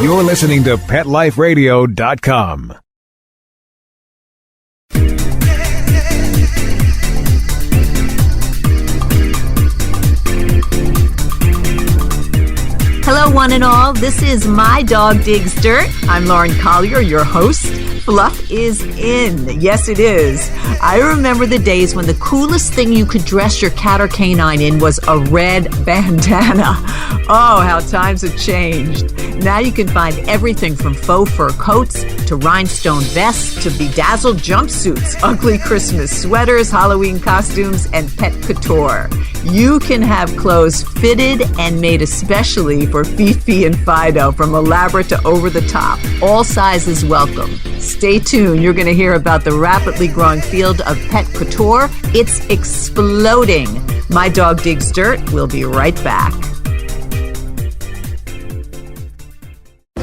You're listening to PetLifeRadio.com. Hello, one and all. This is My Dog Digs Dirt. I'm Lauren Collier, your host. Fluff is in. Yes, it is. I remember the days when the coolest thing you could dress your cat or canine in was a red bandana. Oh, how times have changed. Now you can find everything from faux fur coats to rhinestone vests to bedazzled jumpsuits, ugly Christmas sweaters, Halloween costumes, and pet couture. You can have clothes fitted and made especially for Fifi and Fido, from elaborate to over the top. All sizes welcome. Stay tuned. You're going to hear about the rapidly growing field of pet couture. It's exploding. My Dog Digs Dirt. We'll be right back.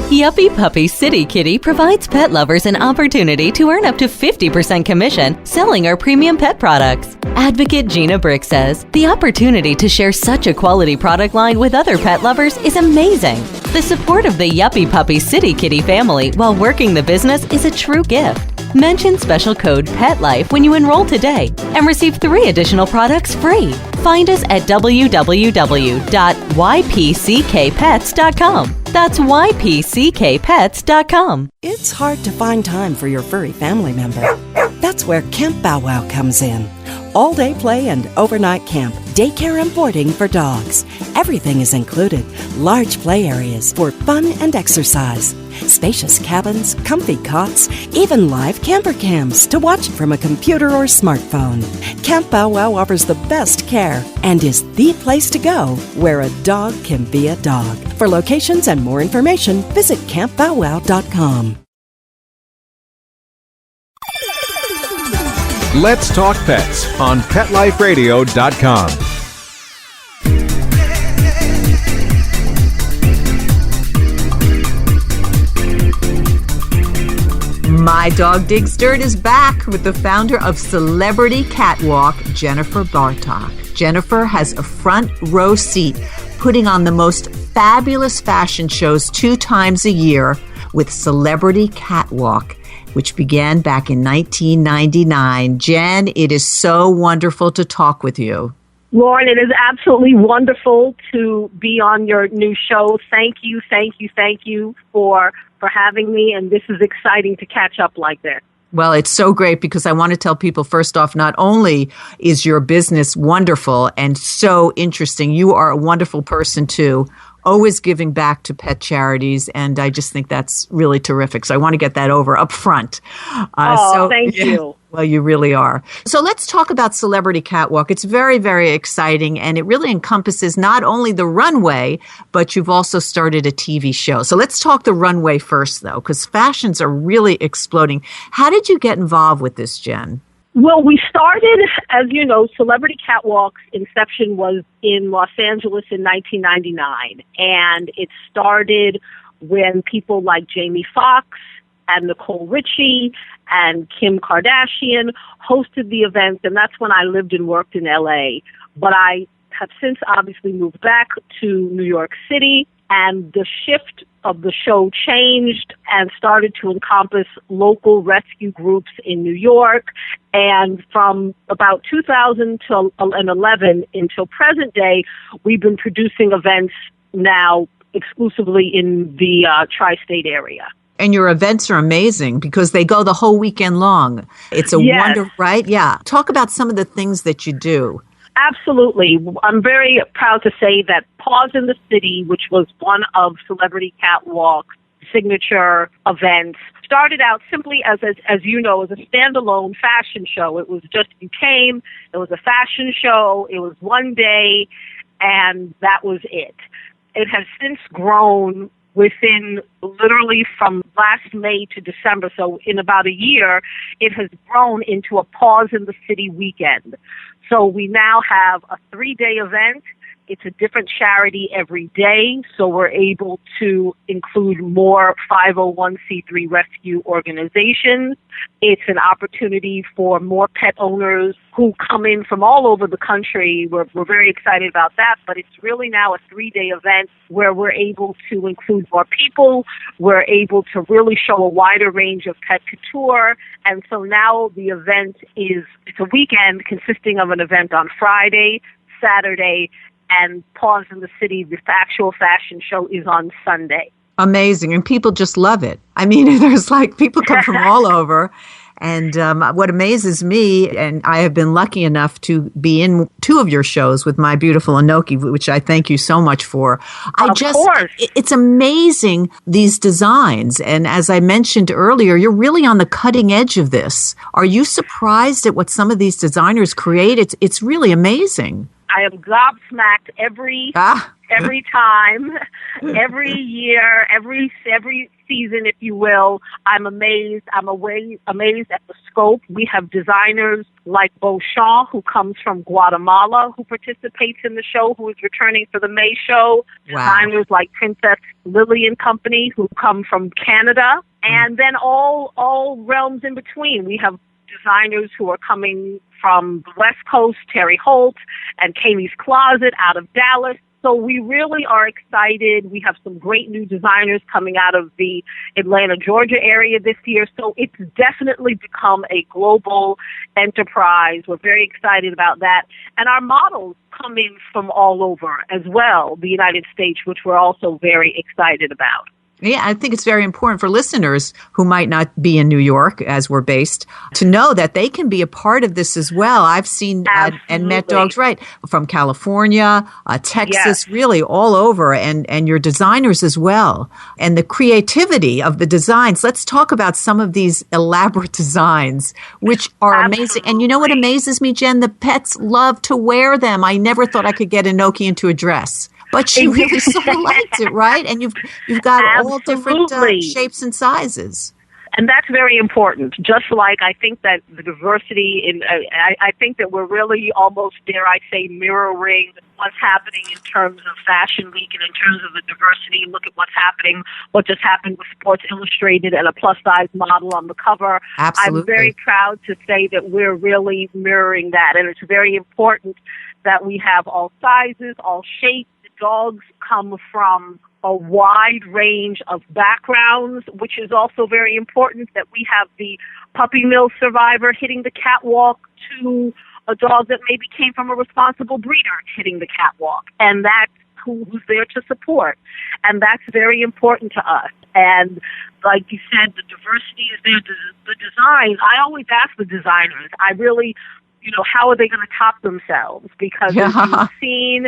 Yuppie Puppy City Kitty provides pet lovers an opportunity to earn up to 50% commission selling our premium pet products. Advocate Gina Brick says, the opportunity to share such a quality product line with other pet lovers is amazing. The support of the Yuppie Puppy City Kitty family while working the business is a true gift. Mention special code PETLIFE when you enroll today and receive 3 additional products free. Find us at www.ypckpets.com. That's ypckpets.com. It's hard to find time for your furry family member. That's where Camp Bow Wow comes in. All-day play and overnight camp, daycare and boarding for dogs. Everything is included. Large play areas for fun and exercise. Spacious cabins, comfy cots, even live camper cams to watch from a computer or smartphone. Camp Bow Wow offers the best care and is the place to go where a dog can be a dog. For locations and more information, visit campbowwow.com. Let's Talk Pets on PetLifeRadio.com. My Dog Digs Dirt is back with the founder of Celebrity Catwalk, Jennifer Bartok. Jennifer has a front row seat putting on the most fabulous fashion shows 2 times a year with Celebrity Catwalk, which began back in 1999. Jen, it is so wonderful to talk with you. Lauren, it is absolutely wonderful to be on your new show. Thank you for having me, and this is exciting to catch up like this. Well, it's so great because I want to tell people, first off, not only is your business wonderful and so interesting, you are a wonderful person too, always giving back to pet charities, and I just think that's really terrific. So I want to get that over up front. Thank you. Well, you really are. So let's talk about Celebrity Catwalk. It's very, very exciting, and it really encompasses not only the runway, but you've also started a TV show. So let's talk the runway first, though, because fashions are really exploding. How did you get involved with this, Jen? Well, we started, as you know, Celebrity Catwalk's inception was in Los Angeles in 1999, and it started when people like Jamie Foxx and Nicole Richie and Kim Kardashian hosted the event, and that's when I lived and worked in L.A. But I have since obviously moved back to New York City, and the shift of the show changed and started to encompass local rescue groups in New York. And from about 2011 until present day, we've been producing events now exclusively in the tri-state area. And your events are amazing because they go the whole weekend long. It's a wonder, right? Yeah. Talk about some of the things that you do. Absolutely. I'm very proud to say that Paws in the City, which was one of Celebrity Catwalk's signature events, started out simply as you know, as a standalone fashion show. It was just, you came, it was a fashion show, it was one day, and that was it. It has since grown within literally from last May to December, so in about a year, it has grown into a Paws in the City weekend. So we now have a 3-day event. It's a different charity every day, so we're able to include more 501c3 rescue organizations. It's an opportunity for more pet owners who come in from all over the country. We're very excited about that, but it's really now a 3-day event where we're able to include more people. We're able to really show a wider range of pet couture. And so now the event it's a weekend consisting of an event on Friday, Saturday, and Paws in the City. The actual fashion show is on Sunday. Amazing. And people just love it. I mean, there's like people come from all over. And what amazes me, and I have been lucky enough to be in 2 of your shows with my beautiful Inoki, which I thank you so much for. Of course. It's amazing, these designs. And as I mentioned earlier, you're really on the cutting edge of this. Are you surprised at what some of these designers create? It's really amazing. I am gobsmacked every time, every year, every season, if you will. I'm amazed. I'm amazed at the scope. We have designers like Beauchamp, who comes from Guatemala, who participates in the show, who is returning for the May show. Wow. Designers like Princess Lily and Company, who come from Canada. And then all realms in between. We have designers who are coming from the West Coast, Terry Holt and Kaylee's Closet out of Dallas. So we really are excited. We have some great new designers coming out of the Atlanta, Georgia area this year. So it's definitely become a global enterprise. We're very excited about that. And our models come in from all over as well, the United States, which we're also very excited about. Yeah, I think it's very important for listeners who might not be in New York, as we're based, to know that they can be a part of this as well. I've seen and met dogs, right, from California, Texas, really all over, and your designers as well. And the creativity of the designs. Let's talk about some of these elaborate designs, which are amazing. And you know what amazes me, Jen? The pets love to wear them. I never thought I could get Inoki into a dress. But she really sort of liked it, right? And you've got all different shapes and sizes. And that's very important. Just like I think that the diversity I think that we're really almost, dare I say, mirroring what's happening in terms of Fashion Week and in terms of the diversity. Look at what just happened with Sports Illustrated and a plus-size model on the cover. Absolutely. I'm very proud to say that we're really mirroring that. And it's very important that we have all sizes, all shapes. Dogs come from a wide range of backgrounds, which is also very important, that we have the puppy mill survivor hitting the catwalk to a dog that maybe came from a responsible breeder hitting the catwalk. And that's who's there to support. And that's very important to us. And like you said, the diversity is there. The designs, I always ask the designers, how are they going to top themselves? Because as you've seen,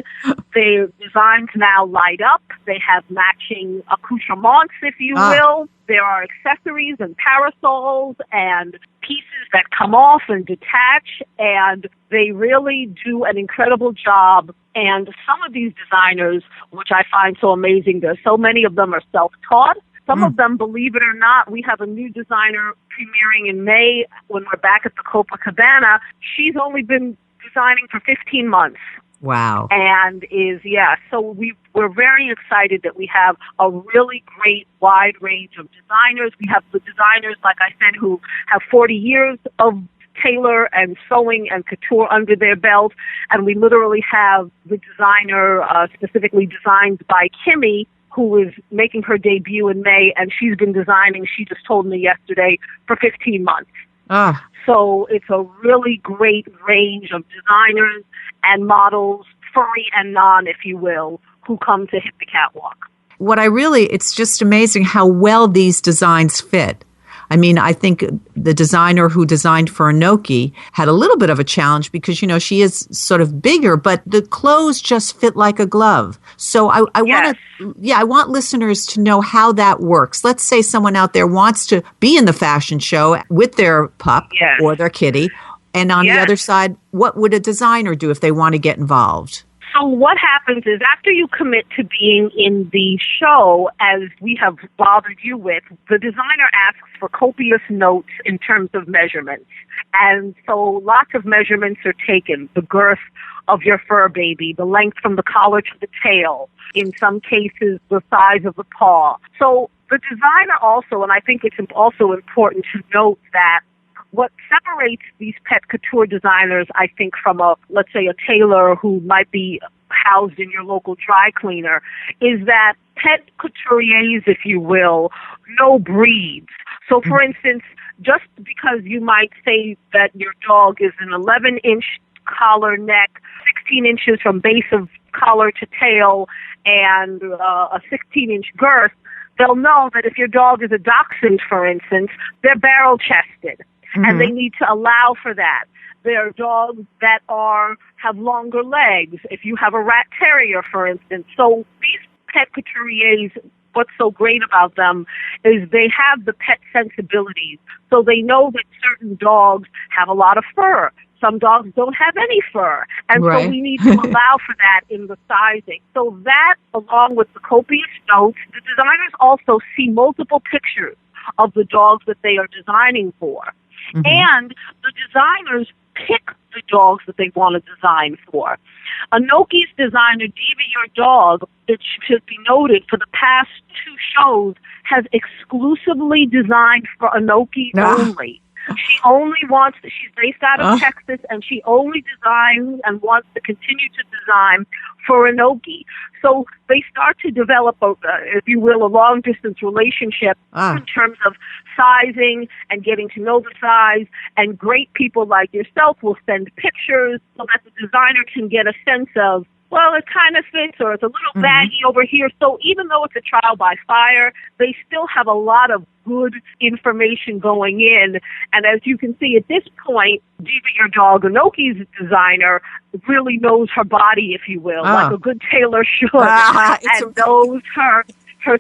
the designs now light up. They have matching accoutrements, if you will. There are accessories and parasols and pieces that come off and detach, and they really do an incredible job. And some of these designers, which I find so amazing, so many of them are self-taught. Some of them, believe it or not, we have a new designer premiering in May when we're back at the Copacabana. She's only been designing for 15 months. Wow. And so we're very excited that we have a really great wide range of designers. We have the designers, like I said, who have 40 years of tailor and sewing and couture under their belt. And we literally have the designer specifically designed by Kimmy, who is making her debut in May, and she's been designing, she just told me yesterday, for 15 months. So it's a really great range of designers and models, furry and non, if you will, who come to hit the catwalk. It's just amazing how well these designs fit. I mean, I think the designer who designed for Inoki had a little bit of a challenge because, she is sort of bigger, but the clothes just fit like a glove. So I want listeners to know how that works. Let's say someone out there wants to be in the fashion show with their pup or their kitty. And on the other side, what would a designer do if they want to get involved? So what happens is after you commit to being in the show, as we have bothered you with, the designer asks for copious notes in terms of measurements. And so lots of measurements are taken. The girth of your fur baby, the length from the collar to the tail, in some cases the size of the paw. So the designer also, and I think it's also important to note that what separates these pet couture designers, I think, from let's say a tailor who might be housed in your local dry cleaner, is that pet couturiers, if you will, know breeds. So, for instance, just because you might say that your dog is an 11-inch collar neck, 16 inches from base of collar to tail, and a 16-inch girth, they'll know that if your dog is a dachshund, for instance, they're barrel-chested. And they need to allow for that. There are dogs that have longer legs, if you have a rat terrier, for instance. So these pet couturiers, what's so great about them is they have the pet sensibilities. So they know that certain dogs have a lot of fur. Some dogs don't have any fur. And so we need to allow for that in the sizing. So that, along with the copious notes, the designers also see multiple pictures of the dogs that they are designing for. And the designers pick the dogs that they want to design for. Anoki's designer, Diva Your Dog, it should be noted, for the past 2 shows, has exclusively designed for Anoki only. She only wants, she's based out of Texas, and she only designs and wants to continue to design for Anoki. So they start to develop, if you will, a long-distance relationship in terms of sizing and getting to know the size. And great people like yourself will send pictures so that the designer can get a sense of, well, it kind of fits, or it's a little baggy over here. So even though it's a trial by fire, they still have a lot of good information going in. And as you can see at this point, Diva Your Dog, Anoki's designer, really knows her body, if you will, like a good tailor should, and knows her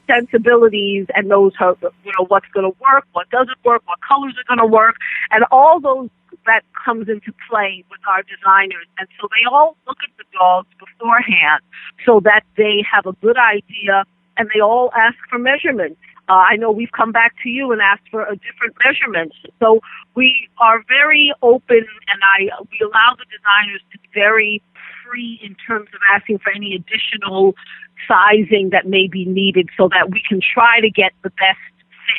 sensibilities, and knows her, what's going to work, what doesn't work, what colors are going to work, and all those that comes into play with our designers. And so they all look at the dogs beforehand so that they have a good idea, and they all ask for measurements. I know we've come back to you and asked for a different measurements. So we are very open, and we allow the designers to be very free in terms of asking for any additional sizing that may be needed so that we can try to get the best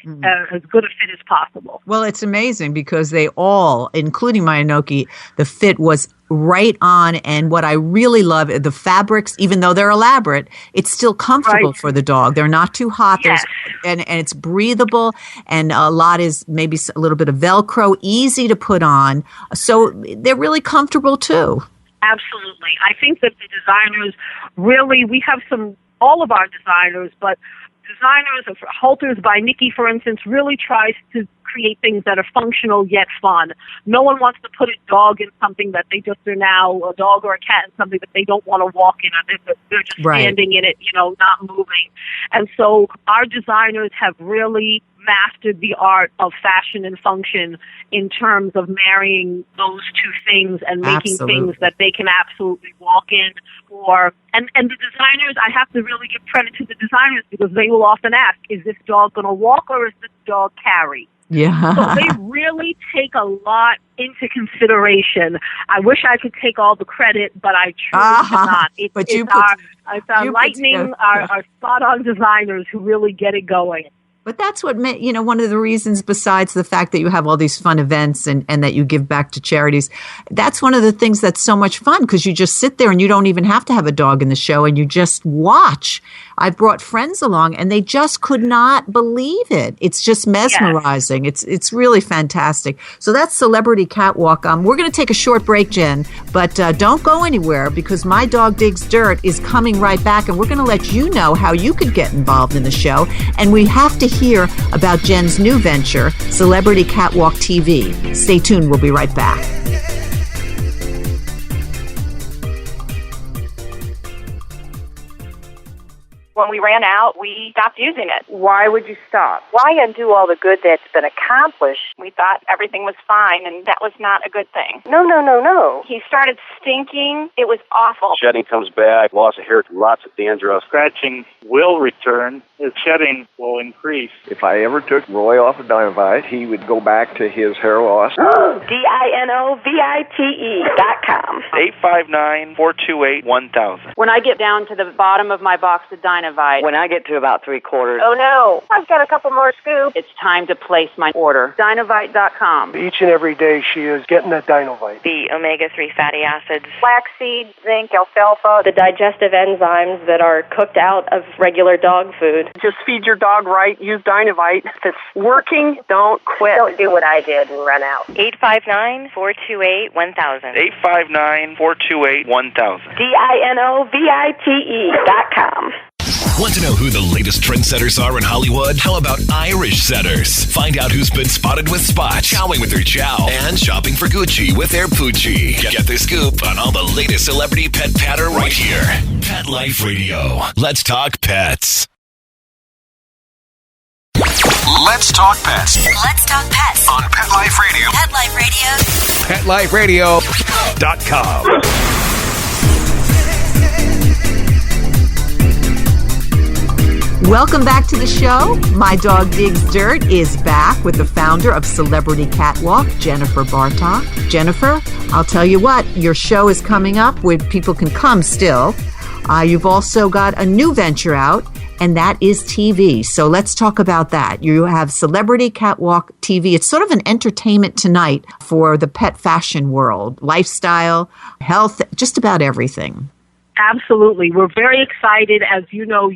fit, as good a fit as possible. Well, it's amazing because they all, including my Anoki, the fit was right on. And what I really love, the fabrics, even though they're elaborate, it's still comfortable for the dog. They're not too hot. Yes. And it's breathable, and a lot is maybe a little bit of Velcro, easy to put on. So they're really comfortable too. Absolutely. I think that the designers really, we have all of our designers, but designers of Halters by Nikki, for instance, really tries to create things that are functional yet fun. No one wants to put a dog in something that they just are now, a dog or a cat in something that they don't want to walk in, or they're just standing in it, not moving. And so our designers have really mastered the art of fashion and function in terms of marrying those two things and making things that they can absolutely walk in for. And the designers, I have to really give credit to the designers, because they will often ask, is this dog going to walk or is this dog carry? Yeah. So they really take a lot into consideration. I wish I could take all the credit, but I truly cannot. It's our lightning, our spot-on designers who really get it going. But that's what, one of the reasons, besides the fact that you have all these fun events and that you give back to charities, that's one of the things that's so much fun, because you just sit there and you don't even have to have a dog in the show and you just watch. I've brought friends along and they just could not believe it. It's just mesmerizing. Yes. It's really fantastic. So that's Celebrity Catwalk. We're going to take a short break, Jen, but don't go anywhere, because My Dog Digs Dirt is coming right back, and we're going to let you know how you could get involved in the show. And we have to hear about Jen's new venture, Celebrity Catwalk TV. Stay tuned. We'll be right back. When we ran out, we stopped using it. Why would you stop? Why undo all the good that's been accomplished? We thought everything was fine, and that was not a good thing. No. He started stinking. It was awful. Shedding comes back, loss of hair, lots of dandruff. Scratching will return. His shedding will increase. If I ever took Roy off of Dinovite, he would go back to his hair loss. DINOVITE.com. 859-428-1000. When I get down to the bottom of my box of Dinovite, When I get to about 3/4, oh no, I've got a couple more scoops. It's time to place my order. Dinovite.com. Each and every day she is getting that Dinovite. The omega-3 fatty acids. Flaxseed, zinc, alfalfa. The digestive enzymes that are cooked out of regular dog food. just feed your dog right. Use Dinovite. If it's working, don't quit. Don't do what I did and run out. 859-428-1000. 859-428-1000. DINOVITE.com. Want to know who the latest trendsetters are in Hollywood? How about Irish setters? Find out who's been spotted with Spot, chowing with their chow, and shopping for Gucci with their Poochie. Get the scoop on all the latest celebrity pet patter right here. Pet Life Radio. Let's talk pets. Let's talk pets. Let's talk pets On Pet Life Radio. Pet Life Radio. PetLifeRadio.com. Welcome back to the show. My Dog Digs Dirt is back with the founder of Celebrity Catwalk, Jennifer Bartok. Jennifer, I'll tell you what, your show is coming up where people can come still. You've also got a new venture out, and that is TV. So let's talk about that. You have Celebrity Catwalk TV. It's sort of an entertainment tonight for the pet fashion world, lifestyle, health, just about everything. Absolutely. We're very excited. As you know,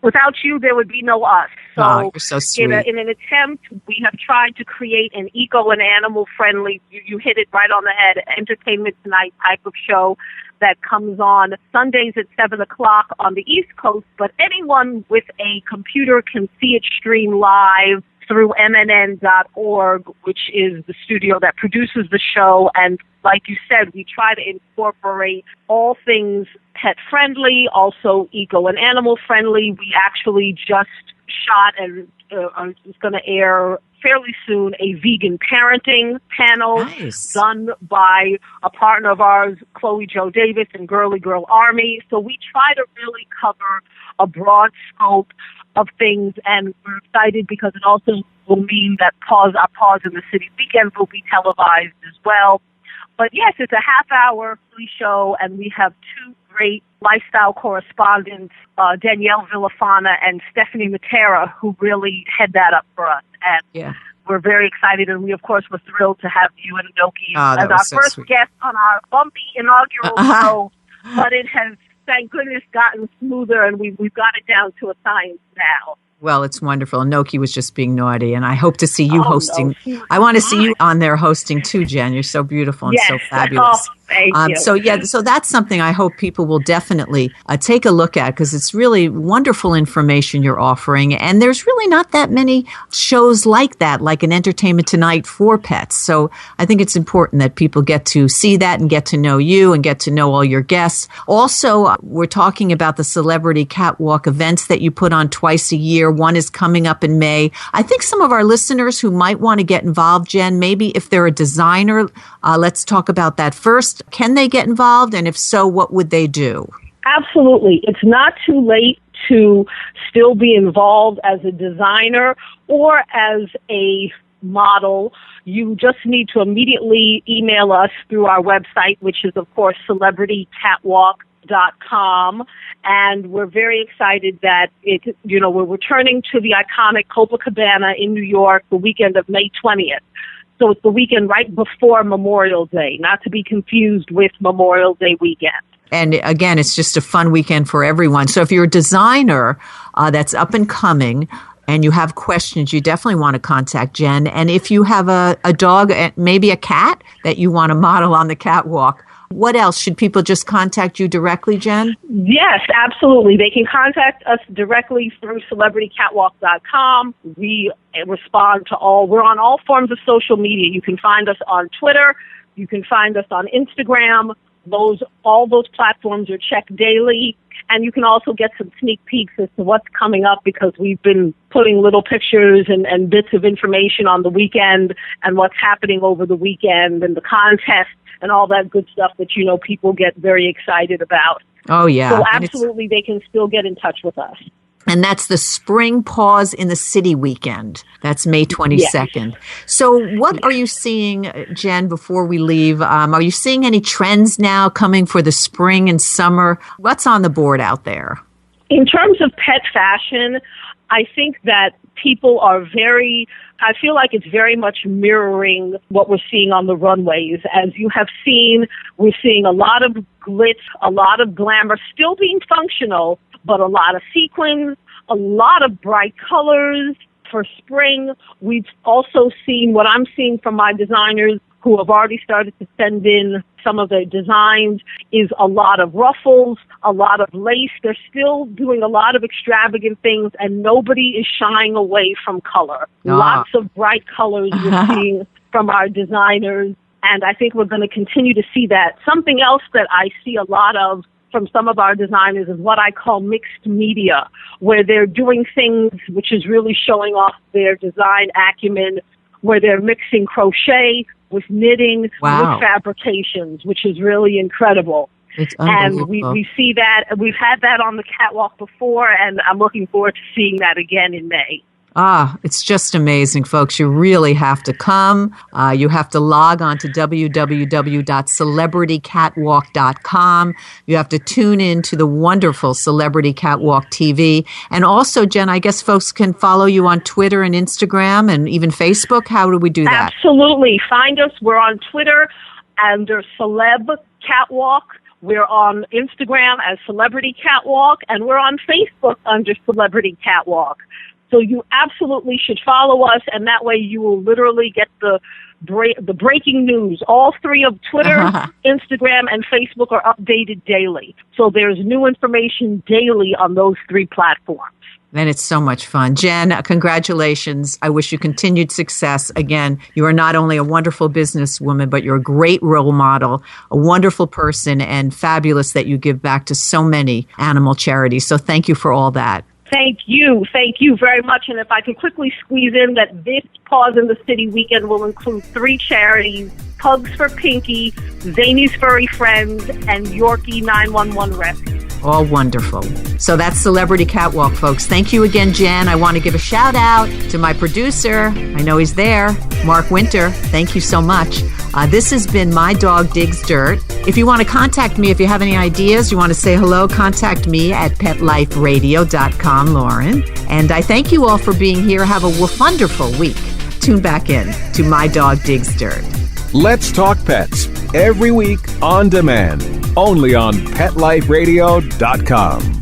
without you, there would be no us. So, you're so sweet. In an attempt, we have tried to create an eco and animal friendly, you hit it right on the head, entertainment tonight type of show that comes on Sundays at 7 o'clock on the East Coast. But anyone with a computer can see it stream live through mnn.org, which is the studio that produces the show. And like you said, we try to incorporate all things pet friendly, also eco and animal friendly. We actually just shot and is going to air fairly soon a vegan parenting panel done by a partner of ours, Chloe Jo Davis and Girly Girl Army. So we try to really cover a broad scope of things, and we're excited because it also will mean that our Paws in the City weekend will be televised as well. But yes, it's a half-hour free show, and we have two great lifestyle correspondents, Danielle Villafana and Stephanie Matera, who really head that up for us. And we're very excited, and we, of course, were thrilled to have you and Noki as our first guest on our bumpy inaugural show. But it has, thank goodness, gotten smoother, and we've got it down to a science now. Well, it's wonderful. Noki was just being naughty, and I hope to see you hosting. No, I want to see you on there hosting too, Jen. You're so beautiful and so fabulous. Thank you. So that's something I hope people will definitely take a look at, because it's really wonderful information you're offering, and there's really not that many shows like that, like an Entertainment Tonight for pets. So I think it's important that people get to see that and get to know you and get to know all your guests. Also, we're talking about the Celebrity Catwalk events that you put on twice a year. One is coming up in May. I think some of our listeners who might want to get involved, Jen, maybe if they're a designer, let's talk about that first. Can they get involved? And if so, what would they do? Absolutely. It's not too late to still be involved as a designer or as a model. You just need to immediately email us through our website, which is, of course, celebritycatwalk.com. And we're very excited that we're returning to the iconic Copacabana in New York the weekend of May 20th. So it's the weekend right before Memorial Day, not to be confused with Memorial Day weekend. And again, it's just a fun weekend for everyone. So if you're a designer that's up and coming and you have questions, you definitely want to contact Jen. And if you have a dog, maybe a cat that you want to model on the catwalk, what else? Should people just contact you directly, Jen? Yes, absolutely. They can contact us directly through celebritycatwalk.com. We respond to we're on all forms of social media. You can find us on Twitter. You can find us on Instagram. All those platforms are checked daily. And you can also get some sneak peeks as to what's coming up, because we've been putting little pictures and bits of information on the weekend and what's happening over the weekend and the contests and all that good stuff that, people get very excited about. Oh, yeah. So absolutely, they can still get in touch with us. And that's the Spring Pause in the City weekend. That's May 22nd. Yes. So what are you seeing, Jen, before we leave? Are you seeing any trends now coming for the spring and summer? What's on the board out there? In terms of pet fashion, I think that people are I feel like it's very much mirroring what we're seeing on the runways. As you have seen, we're seeing a lot of glitz, a lot of glamour, still being functional, but a lot of sequins, a lot of bright colors for spring. We've also seen, what I'm seeing from my designers who have already started to send in some of their designs, is a lot of ruffles, a lot of lace. They're still doing a lot of extravagant things, and nobody is shying away from color. Lots of bright colors we're seeing from our designers, and I think we're going to continue to see that. Something else that I see a lot of from some of our designers is what I call mixed media, where they're doing things which is really showing off their design acumen, where they're mixing crochet with knitting, with fabrications, which is really incredible. It's unbelievable. And we see that. We've had that on the catwalk before, and I'm looking forward to seeing that again in May. It's just amazing, folks. You really have to come. You have to log on to www.celebritycatwalk.com. You have to tune in to the wonderful Celebrity Catwalk TV. And also, Jen, I guess folks can follow you on Twitter and Instagram and even Facebook. How do we do that? Absolutely. Find us. We're on Twitter under Celeb Catwalk. We're on Instagram as Celebrity Catwalk, and we're on Facebook under Celebrity Catwalk. So you absolutely should follow us, and that way you will literally get the breaking news. All three of Twitter, Instagram, and Facebook are updated daily. So there's new information daily on those three platforms. And it's so much fun. Jen, congratulations. I wish you continued success. Again, you are not only a wonderful businesswoman, but you're a great role model, a wonderful person, and fabulous that you give back to so many animal charities. So thank you for all that. Thank you very much. And if I can quickly squeeze in that this Pause in the City weekend will include 3 charities: Pugs for Pinky, Zany's Furry Friends, and Yorkie 911 Rescue. All wonderful. So that's Celebrity Catwalk, folks. Thank you again, Jen. I want to give a shout out to my producer. I know he's there, Mark Winter. Thank you so much. This has been My Dog Digs Dirt. If you want to contact me, if you have any ideas, you want to say hello, contact me at PetLifeRadio.com, Lauren. And I thank you all for being here. Have a wonderful week. Tune back in to My Dog Digs Dirt. Let's Talk Pets, every week on demand, only on PetLifeRadio.com.